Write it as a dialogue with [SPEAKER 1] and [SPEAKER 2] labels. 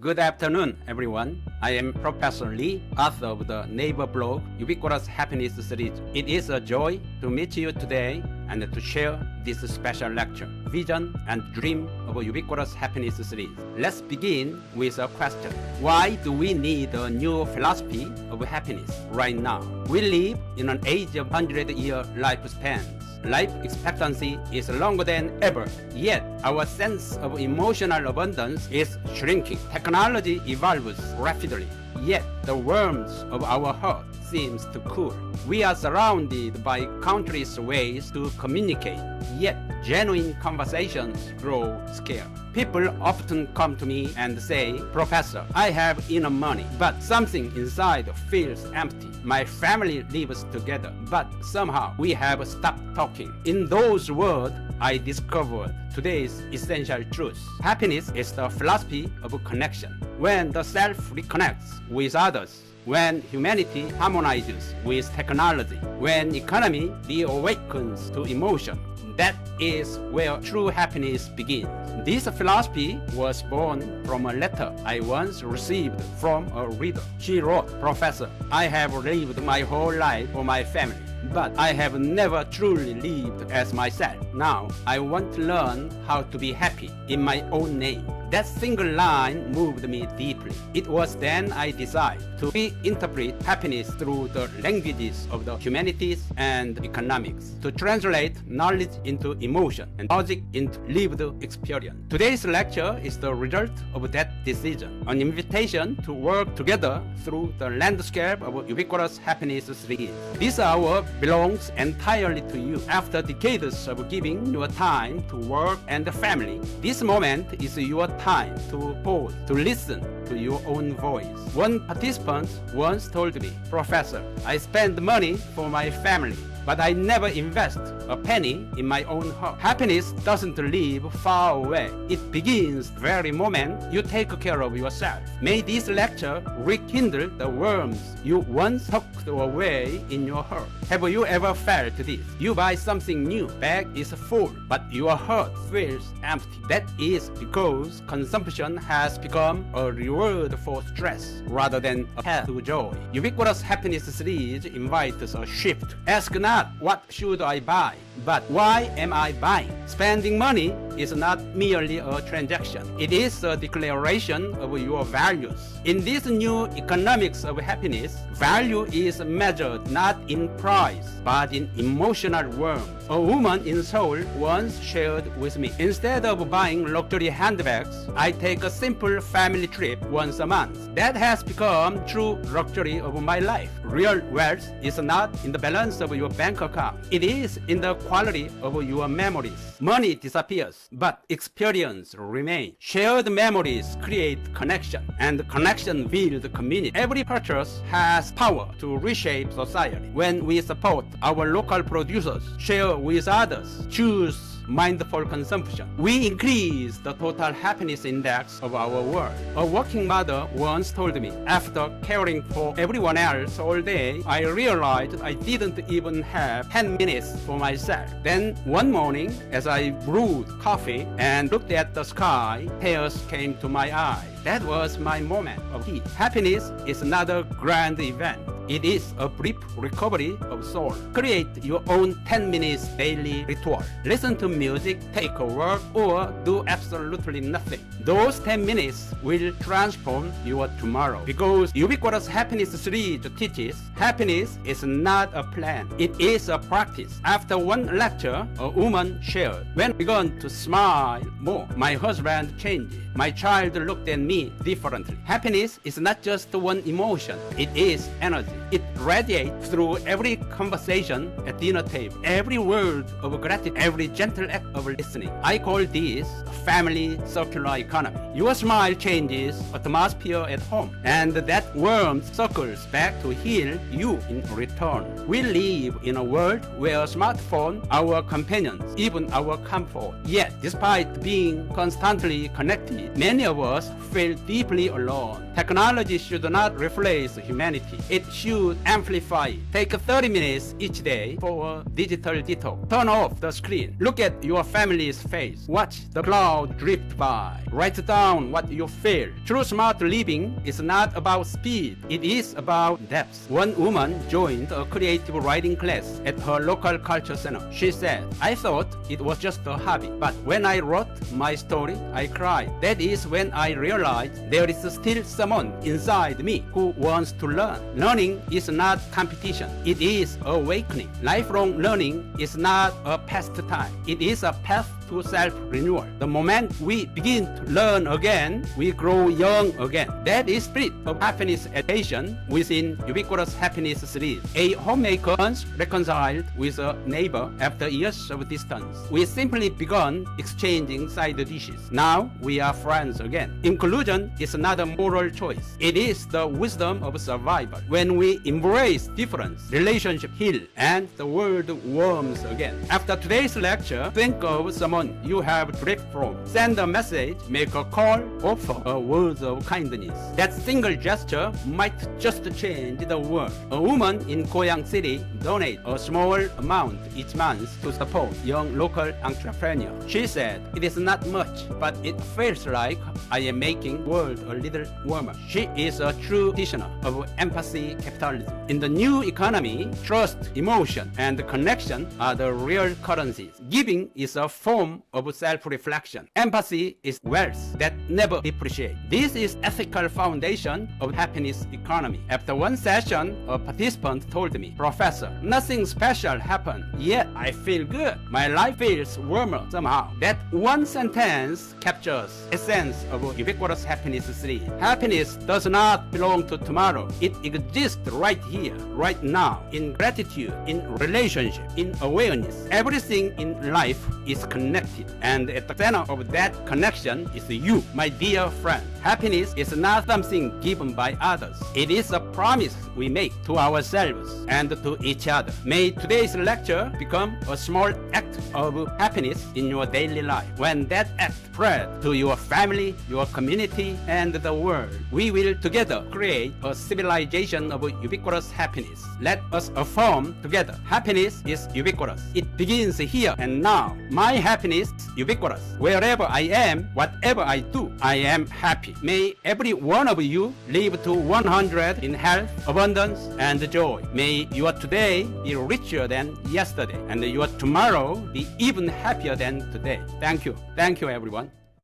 [SPEAKER 1] Good afternoon, everyone. I am Professor Lee, author of the Naver blog Ubiquitous Happiness Series. It is a joy to meet you today and to share this special lecture, Vision and Dream of a Ubiquitous Happiness Series. Let's begin with a question. Why do we need a new philosophy of happiness right now? We live in an age of 100-year lifespans. Life expectancy is longer than ever, yet our sense of emotional abundance is shrinking. Technology evolves rapidly, yet the warmth of our heart seems to cool. We are surrounded by countless ways to communicate, yet genuine conversations grow scarce. People often come to me and say, Professor, I have enough money, but something inside feels empty. My family lives together, but somehow we have stopped talking. In those words, I discovered today's essential truth. Happiness is the philosophy of connection. When the self reconnects with others, when humanity harmonizes with technology, when economy reawakens to emotion, that is where true happiness begins. This philosophy was born from a letter I once received from a reader. She wrote, Professor, I have lived my whole life for my family, but I have never truly lived as myself. Now, I want to learn how to be happy in my own name. That single line moved me deeply. It was then I decided to reinterpret happiness through the languages of the humanities and economics, to translate knowledge into emotion and logic into lived experience. Today's lecture is the result of that decision, an invitation to work together through the landscape of Ubiquitous Happiness Series. This hour belongs entirely to you. After decades of giving your time to work and family, this moment is your time to pause, to listen to your own voice. One participant once told me, Professor, I spend money for my family, but I never invest a penny in my own heart. Happiness doesn't live far away. It begins the very moment you take care of yourself. May this lecture rekindle the warmth you once tucked away in your heart. Have you ever felt this? You buy something new, bag is full, but your heart feels empty. That is because consumption has become a reward for stress rather than a path to joy. Ubiquitous Happiness Series invites a shift. Ask not what should I buy, but why am I buying? Spending money is not merely a transaction. It is a declaration of your values. In this new economics of happiness, value is measured not in price, but in emotional warmth. A woman in Seoul once shared with me, instead of buying luxury handbags, I take a simple family trip once a month. That has become true luxury of my life. Real wealth is not in the balance of your bank account. It is in the quality of your memories. Money disappears, but experience remains. Shared memories create connection, and connection builds community. Every purchase has power to reshape society. When we support our local producers, share with others, choose mindful consumption, we increase the total happiness index of our world. A working mother once told me, after caring for everyone else all day, I realized I didn't even have 10 minutes for myself. Then one morning, as I brewed coffee and looked at the sky, tears came to my eyes. That was my moment of peace. Happiness is not a grand event. It is a brief recovery of soul. Create your own 10 minutes daily ritual. Listen to music, take a walk, or do absolutely nothing. Those 10 minutes will transform your tomorrow. Because Ubiquitous Happiness Series teaches, happiness is not a plan. It is a practice. After one lecture, a woman shared, when I began to smile more, my husband changed. My child looked at me differently. Happiness is not just one emotion. It is energy. It radiates through every conversation at dinner table, every word of gratitude, every gentle act of listening. I call this a family circular economy. Your smile changes atmosphere at home, and that warmth circles back to heal you in return. We live in a world where smartphones are our companions, even our comfort. Yet, despite being constantly connected, many of us feel deeply alone. Technology should not replace humanity. It should to amplify. Take 30 minutes each day for a digital detox. Turn off the screen. Look at your family's face. Watch the cloud drift by. Write down what you feel. True smart living is not about speed. It is about depth. One woman joined a creative writing class at her local culture center. She said, I thought it was just a hobby, but when I wrote my story, I cried. That is when I realized there is still someone inside me who wants to learn. Learning is not competition. It is awakening. Lifelong learning is not a pastime. It is a path to self-renewal. The moment we begin to learn again, we grow young again. That is spirit of happiness education within Ubiquitous Happiness Series. A homemaker once reconciled with a neighbor after years of distance. We simply begun exchanging side dishes. Now we are friends again. Inclusion is not a moral choice. It is the wisdom of survival. When we embrace difference, relationship heal and the world warms again. After today's lecture, think of someone you have drift from. Send a message, make a call, offer a word of kindness. That single gesture might just change the world. A woman in Goyang City donates a small amount each month to support young local entrepreneurs. She said, it is not much, but it feels like I am making the world a little warmer. She is a true practitioner of empathy capitalism. In the new economy, trust, emotion, and connection are the real currencies. Giving is a form of self-reflection. Empathy is wealth that never depreciates. This is ethical foundation of happiness economy. After one session, a participant told me, Professor, nothing special happened, yet I feel good. My life feels warmer somehow. That one sentence captures essence of Ubiquitous Happiness Series. Happiness does not belong to tomorrow. It exists right here, right now, in gratitude, in relationship, in awareness. Everything in life is connected, and at the center of that connection is you, my dear friend. Happiness is not something given by others. It is a promise we make to ourselves and to each other. May today's lecture become a small act of happiness in your daily life. When that act spreads to your family, your community, and the world, we will together create a civilization of ubiquitous happiness. Let us affirm together, happiness is ubiquitous. It begins here and now. My happiness is ubiquitous. Wherever I am, whatever I do, I am happy. May every one of you live to 100 in health, abundance, and joy. May your today be richer than yesterday, and your tomorrow be even happier than today. Thank you. Thank you, everyone.